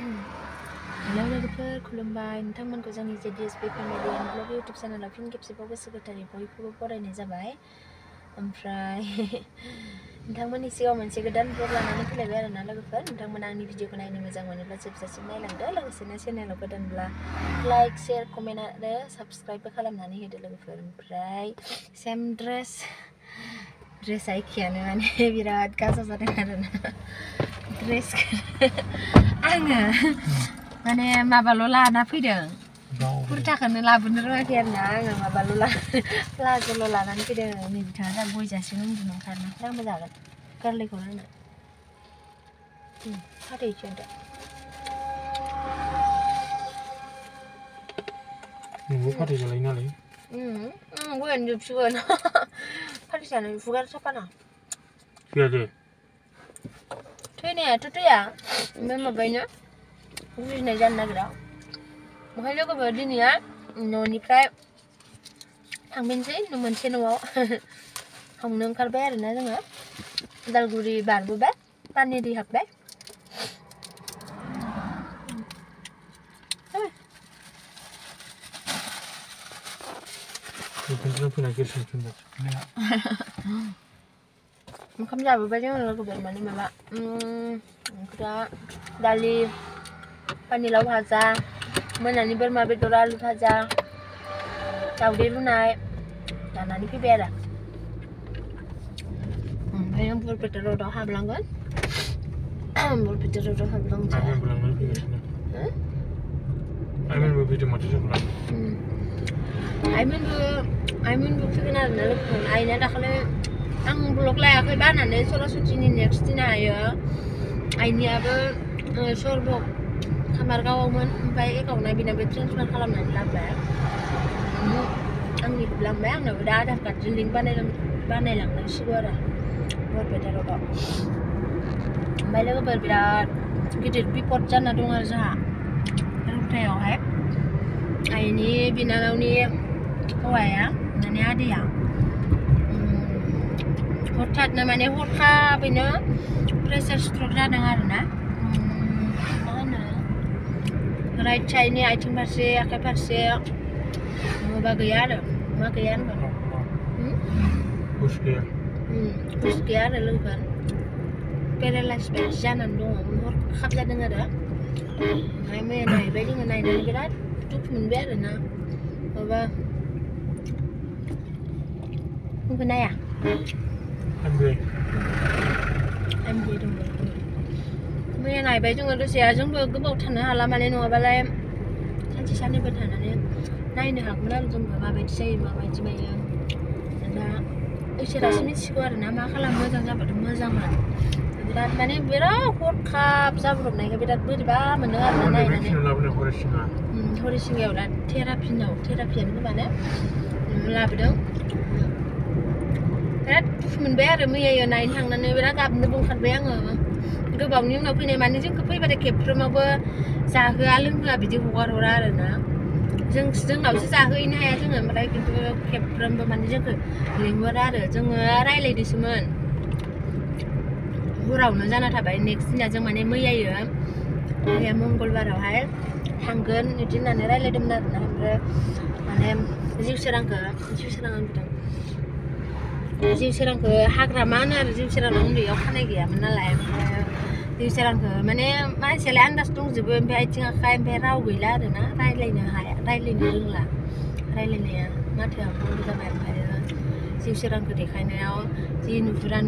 Hello लोगोफोर खुलुमबाय नोंथांमोनखौ जोंनि JDSB family and blog YouTube चेनेलाव फिन खेबसेबाव गोसो गोथारै बयखौबो बरायनाय जाबाय। ओमफ्राय नोंथांमोननि सिगाङाव मोनसे गोदान ब्लग लानानै फैलायबाय आरोना लोगोफोर। नोंथांमोना आंनि भिडिअखौ नायनो मोजां मोनोब्ला जोबजासिम नायलांदो। लोगोसेनो चेनेलाव गोदानब्ला लाइक शेयार कमेन्ट आरो साबस्क्राइबबो खालामनानै होदो लोगोफोर। ओमफ्राय सेम ड्रेसआ एखेयानो माने बिराद गाजा जादों आरोना ड्रेसखौ आङो माने माबाल' लाना फैदों कुर्ताखौनो लाबोनो रोङाखै आरोना आङो माबाल' प्लाज'ल' लानानै फैदों। नै बिथाङा जा गय जासिनो उन्दुनो ओंखारना आंबो जागोन गोरलैखौ आंनो फाथैसो होदो। नोंबो फाथै जालायो नालाय गयानो जोबसिगोन फाथै जानो खुगार साफाना थैया दे थैनायाथ' थैया ओमफ्राय माबायनो बुजिनाय जानो नागिरा। ओमफ्राय लोगोफोर दिनैया न'निफ्राय थांफिनसै मोनसे न'आव थांनो ओंखारबाय आरोना जोङो उदालगुरि बारबोबाय पानेरि हाबबाय। ओंखाम जाबोबाय जोङो लोगोफोर माने माबा ओंख्रिया दालि पानिलाव भाजा मोनानि बोरमा बेदर आलु भाजा दावदै रुनाय जानानै फैबाय आरो। ओमफ्राय आं बरपेटा र'डआव हाबलांगोन बरपेटा र'डआव हाबलांसै। आइमोनबो फैदों माथो जोंना आइमोनबो फैगोन आरोना लोगोफोर। आइना दाखालि आं ब्लग लायाखै बानानै सरासतिनि नेक्स्ट दिना हायो आइनियाबो सरबक खामारगावआवमोन ओमफ्राय एकाउन्टआ बिनाबो ट्रेन्सफार खालामनानै लाबोबाय आंनिखौ लांबाय। आंनाबो दा आधार कार्डजों लिंक बानायलांनांसिगौ आरो बरपेटा र'डआव। ओमफ्राय लोगोफोर बिराद गिदिर बिपद जाना दं आरो जोंहा रौतायावहाय आइनि बिनानावनि हौवाया माने आदैया हठाथनो माने हरखाबैनो प्रेसार स्ट्रक जादों आरोना मा होनो राइट साइडनि आथिं फारसे आखाइ फारसे माबा गैया आरो मा गैया होनबा हुस गैया आरो लोगोफोर पेरालाइस बायदि जानानै दङ हरखाब जादों आरो। ओमफ्राय मैया नायबाय जोङो नायनानै बिराद दुखु मोनबाय आरोना माबा नोंबो नाया मैया नायबाय जोङो दसे जोंबो गोबाव थानो हाला माने नङाबालाय सानसे साननैबो थानानै नायनो हागौमोन आरो जोंबो माबायदि जायो माबायदि मायो। दा इसोरासो मिथिगौ आरोना मा खालाम मोजां जाबाथ' मोजांमोन। बिराद माने बिराद हरखाब जाब्रबनायखाय बिराद बोरैबा मोनो आरोना नायनानै। हरिसिंगायाव दा थेरापियानो गोबानो लाबोदों। बिराद दुखु मोनबाय आरो मैया नायनो थांनानै बिराद गाबनोबो ओंखारबाय आङो। गोबावनि उनाव फैनाय माने जोंखौ फैबाथाय खेबफ्रोमावबो जाहोआ लोंहोआ बिदि हगार हरा आरोना जोंनावसो जाहोहैनो हाया जोङो। ओमफ्राय खिन्थु खेबफ्रोमबो माने जोंखौ लिंहरो आरो जोङो रायज्लायदोंसोमोन हरावनो जाना थाबाय नेक्स्ट दिना जों माने मैया मंगलबारावहाय थांगोन बिदि होननानै रायज्लायदोंमोन आरोना। ओमफ्राय माने जिउसोरांखौ हाग्रामा होनो आरो जिउसोरांनाव उन्दैयाव खानाय गैयामोन नालाय। ओमफ्राय जिउसोरांखौ माने मानसियालाय आन्दाज दंजोबो ओमफ्राय आथिं आखाइ ओमफ्राय राव गैला आरोना रायज्लायनो रोंला रायज्लायनाया माथोआ बन्द जाबाय। ओमफ्राय जिउसोरांखौ देखायनायाव जि नुहुरा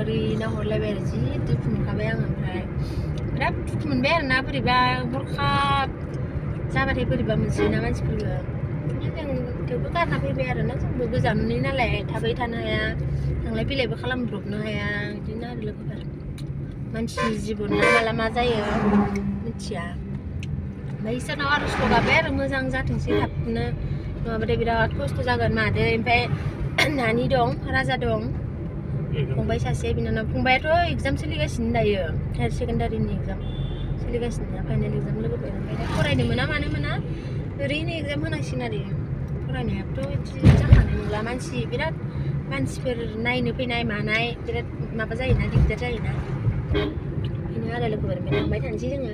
ओरै नाहरलायबाय आरो जि दुखु मोनखाबाय आङो। ओमफ्राय बिराद दुखु मोनबाय आरोना बोरैबा हरखाब जाबाथाय बोरैबा मोनसैना मानसिफोरखौ। जों थेवबो गारना फैबाय आरोना जोंबो गोजाननि नालाय थाबाय थानो हाया थांलाय फैलायबो खालामब्रबनो हाया बिदिनो आरो लोगोफोर मानसिनि जिबनना माला मा जायो मिथिया। ओमफ्राय इसोरनाव आर'जखौ गाबबाय आरो मोजां जाथोंसै थाबनो नङाबाथाय बिराद खस्थ' जागोन मादै। ओमफ्राय नानि दं राजा दं फंबाय सासे बिनानाव फंबायाथ' एगजाम सोलिगासिनो दायो हायार सेकेन्डारिनि एगजाम सोलिगासिनो फाइनाल एगजाम लोगोफोर। ओमफ्राय दा फरायनो मोना मानो मोना ओरैनो एगजाम होनांसिगोन आरो फरायनायाबोथ' बिदि जाखानाय नंला बिराद मानसिफोर नायनो फैनाय मानाय बिराद माबा जायोना दिगदार जायोना बेनो आरो लोगोफोर। ओमफ्राय थांबाय थानोसै जोङो